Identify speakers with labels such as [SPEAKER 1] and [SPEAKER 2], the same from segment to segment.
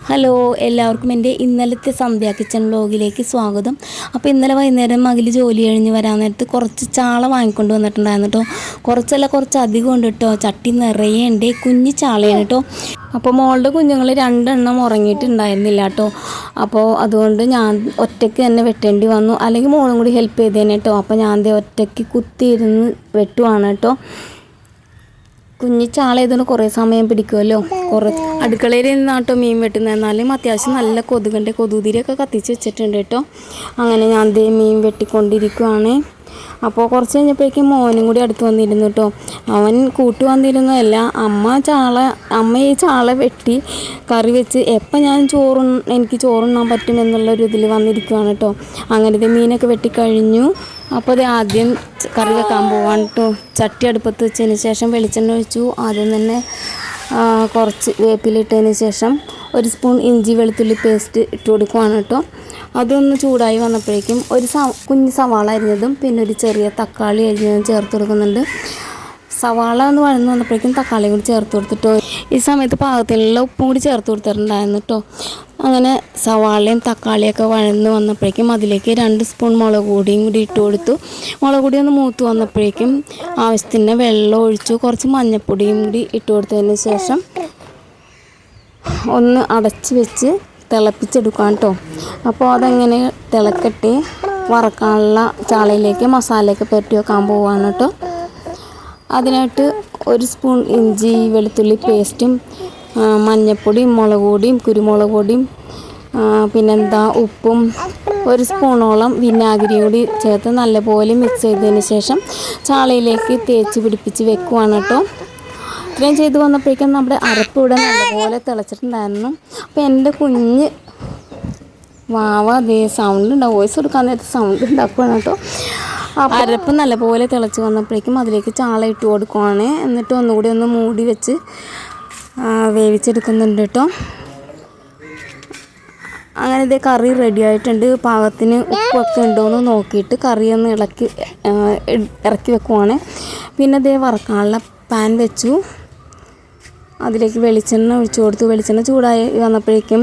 [SPEAKER 1] Hello, എല്ലാവർക്കും എൻ്റെ ഇന്നലത്തെ സന്ധ്യ കിച്ചൺ വ്ലോഗിലേക്ക് സ്വാഗതം. അപ്പോൾ ഇന്നലെ വൈകുന്നേരം മകിൽ ജോലി കഴിഞ്ഞ് വരാൻ നേരത്ത് കുറച്ച് ചാള വാങ്ങിക്കൊണ്ട് വന്നിട്ടുണ്ടായിരുന്നു കേട്ടോ. കുറച്ച് അധികം ഉണ്ട് കേട്ടോ. ചട്ടി നിറയെ ഉണ്ട്. കുഞ്ഞി ചാളയാണ് കേട്ടോ. അപ്പോൾ മോളുടെ കുഞ്ഞുങ്ങൾ 2 എണ്ണം ഉറങ്ങിയിട്ടുണ്ടായിരുന്നില്ല കേട്ടോ. അപ്പോൾ അതുകൊണ്ട് ഞാൻ ഒറ്റയ്ക്ക് തന്നെ വെട്ടേണ്ടി വന്നു. അല്ലെങ്കിൽ മോളും കൂടി ഹെൽപ്പ് ചെയ്തേനെ കേട്ടോ. അപ്പോൾ ഞാൻ ഒറ്റയ്ക്ക് കുത്തിയിരുന്ന് വെട്ടുവാണ് കേട്ടോ. കുഞ്ഞി ചാള ചെയ്തുകൊണ്ട് കുറേ സമയം പിടിക്കുമല്ലോ. അടുക്കളയിൽ നിന്നാട്ടോ മീൻ വെട്ടുന്നത്. എന്നാലും അത്യാവശ്യം നല്ല കൊതുകുതിരിയൊക്കെ കത്തിച്ച് വെച്ചിട്ടുണ്ട് കേട്ടോ. അങ്ങനെ ഞാൻ മീൻ വെട്ടിക്കൊണ്ടിരിക്കുവാണ്. അപ്പോൾ കുറച്ച് കഴിഞ്ഞപ്പോഴേക്കും മോനും കൂടി അടുത്ത് വന്നിരുന്നു കേട്ടോ. അവൻ കൂട്ട് വന്നിരുന്നതല്ല, അമ്മ ഈ ചാള വെട്ടി കറി വെച്ച് എപ്പോൾ എനിക്ക് ചോറുണ്ണാൻ പറ്റുമെന്നുള്ളൊരു ഇതിൽ വന്നിരിക്കുവാണ് കേട്ടോ. അങ്ങനത്തെ മീനൊക്കെ വെട്ടിക്കഴിഞ്ഞു. അപ്പോൾ അത് ആദ്യം കറി വെക്കാൻ പോവാണ് കേട്ടോ. ചട്ടി അടുപ്പത്ത് വെച്ചതിന് ശേഷം വെളിച്ചെണ്ണ ഒഴിച്ചു. ആദ്യം തന്നെ കുറച്ച് വേപ്പിലിട്ടതിന് ശേഷം 1 സ്പൂൺ ഇഞ്ചി വെളുത്തുള്ളി പേസ്റ്റ് ഇട്ട് കൊടുക്കുവാണ് കേട്ടോ. അതൊന്ന് ചൂടായി വന്നപ്പോഴേക്കും കുഞ്ഞ് സവാള അരിഞ്ഞതും പിന്നെ ഒരു ചെറിയ തക്കാളി അരിഞ്ഞതും ചേർത്ത് കൊടുക്കുന്നുണ്ട്. സവാള ഒന്ന് വഴന്ന് വന്നപ്പോഴേക്കും തക്കാളി കൂടി ചേർത്ത് കൊടുത്തിട്ടോ. ഈ സമയത്ത് പാകത്തിലുള്ള ഉപ്പും കൂടി ചേർത്ത് കൊടുത്തിട്ടുണ്ടായിരുന്നു കേട്ടോ. അങ്ങനെ സവാളയും തക്കാളിയൊക്കെ വഴന്ന് വന്നപ്പോഴേക്കും അതിലേക്ക് 2 സ്പൂൺ മുളക് പൊടിയും കൂടി ഇട്ട് കൊടുത്തു. മുളക് പൊടി ഒന്ന് മൂത്ത് വന്നപ്പോഴേക്കും ആവശ്യത്തിന് വെള്ളം ഒഴിച്ചു. കുറച്ച് മഞ്ഞൾപ്പൊടിയും കൂടി ഇട്ട് കൊടുത്തതിന് ശേഷം ഒന്ന് അടച്ച് വെച്ച് തിളപ്പിച്ചെടുക്കാം കേട്ടോ. അപ്പോൾ അതങ്ങനെ തിളക്കട്ടെ. വറക്കാനുള്ള ചാളയിലേക്ക് മസാലയൊക്കെ പുരട്ടി വെക്കാൻ പോവുകയാണ് കേട്ടോ. അതിനായിട്ട് 1 സ്പൂൺ ഇഞ്ചി വെളുത്തുള്ളി പേസ്റ്റും മഞ്ഞൾപ്പൊടിയും മുളക് പൊടിയും കുരുമുളക് പൊടിയും ഉപ്പും 1 സ്പൂണോളം വിനാഗിരിയും കൂടി ചേർത്ത് നല്ലപോലെ മിക്സ് ചെയ്തതിന് ശേഷം ചാളയിലേക്ക് തേച്ച് പിടിപ്പിച്ച് വെക്കുവാണ് കേട്ടോ. ഇത്രയും ചെയ്ത് വന്നപ്പോഴേക്കും നമ്മുടെ അരപ്പ് ഇവിടെ നല്ലപോലെ തിളച്ചിട്ടുണ്ടായിരുന്നു. അപ്പോൾ എൻ്റെ കുഞ്ഞ് അതേ സൗണ്ട് ഉണ്ടാവും, വോയിസ് കൊടുക്കാൻ നേരത്തെ സൗണ്ട് ഉണ്ടാക്കുകയാണ് കേട്ടോ. അരപ്പ് നല്ലപോലെ തിളച്ച് വന്നപ്പോഴേക്കും അതിലേക്ക് ചാള ഇട്ട് കൊടുക്കുവാണ്. എന്നിട്ട് ഒന്നുകൂടി ഒന്ന് മൂടി വെച്ച് വേവിച്ചെടുക്കുന്നുണ്ട് കേട്ടോ. അങ്ങനെ ഇതേ കറി റെഡി ആയിട്ടുണ്ട്. പാകത്തിന് ഉപ്പൊക്കെ ഉണ്ടോയെന്ന് നോക്കിയിട്ട് കറി ഒന്ന് ഇറക്കി വെക്കുവാണ്. പിന്നെ ഇതേ വറക്കാനുള്ള പാൻ വെച്ചു. അതിലേക്ക് വെളിച്ചെണ്ണ ഒഴിച്ചു കൊടുത്തു. വെളിച്ചെണ്ണ ചൂടായി വന്നപ്പോഴേക്കും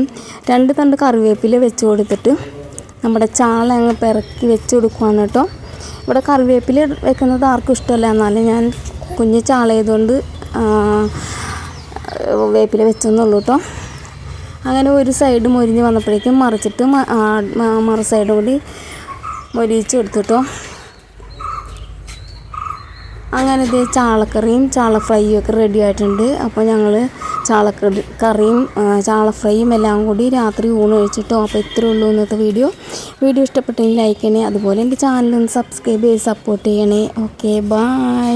[SPEAKER 1] 2 തണ്ട് കറിവേപ്പില വെച്ച് കൊടുത്തിട്ട് നമ്മുടെ ചാള അങ്ങ് പിറക്കി വെച്ച് കൊടുക്കുവാണ് കേട്ടോ. ഇവിടെ കറിവേപ്പില വെക്കുന്നത് ആർക്കും ഇഷ്ടമല്ല, എന്നാലും ഞാൻ കുഞ്ഞ് ചാള ചെയ്തുകൊണ്ട് വേപ്പില വെച്ചെന്നുള്ളൂ കേട്ടോ. അങ്ങനെ ഒരു സൈഡ് മൊരിഞ്ഞ് വന്നപ്പോഴേക്കും മറിച്ചിട്ട് മറു സൈഡും കൂടി മൊരിയിച്ച് കൊടുത്തിട്ടോ. അങ്ങനെ ഇത് ചാളക്കറിയും ചാള ഫ്രൈയും ഒക്കെ റെഡി ആയിട്ടുണ്ട്. അപ്പോൾ ഞങ്ങൾ ചാളക്കറിയും ചാള ഫ്രൈയും എല്ലാം കൂടി രാത്രി ഊണ് കഴിച്ചിട്ടോ. അപ്പോൾ ഇത്രയേ ഉള്ളൂ ഇന്നത്തെ വീഡിയോ ഇഷ്ടപ്പെട്ടെങ്കിൽ ലൈക്ക് ചെയ്യണേ. അതുപോലെ എൻ്റെ ചാനലൊന്ന് സബ്സ്ക്രൈബ് ചെയ്ത് സപ്പോർട്ട് ചെയ്യണേ. Okay, by.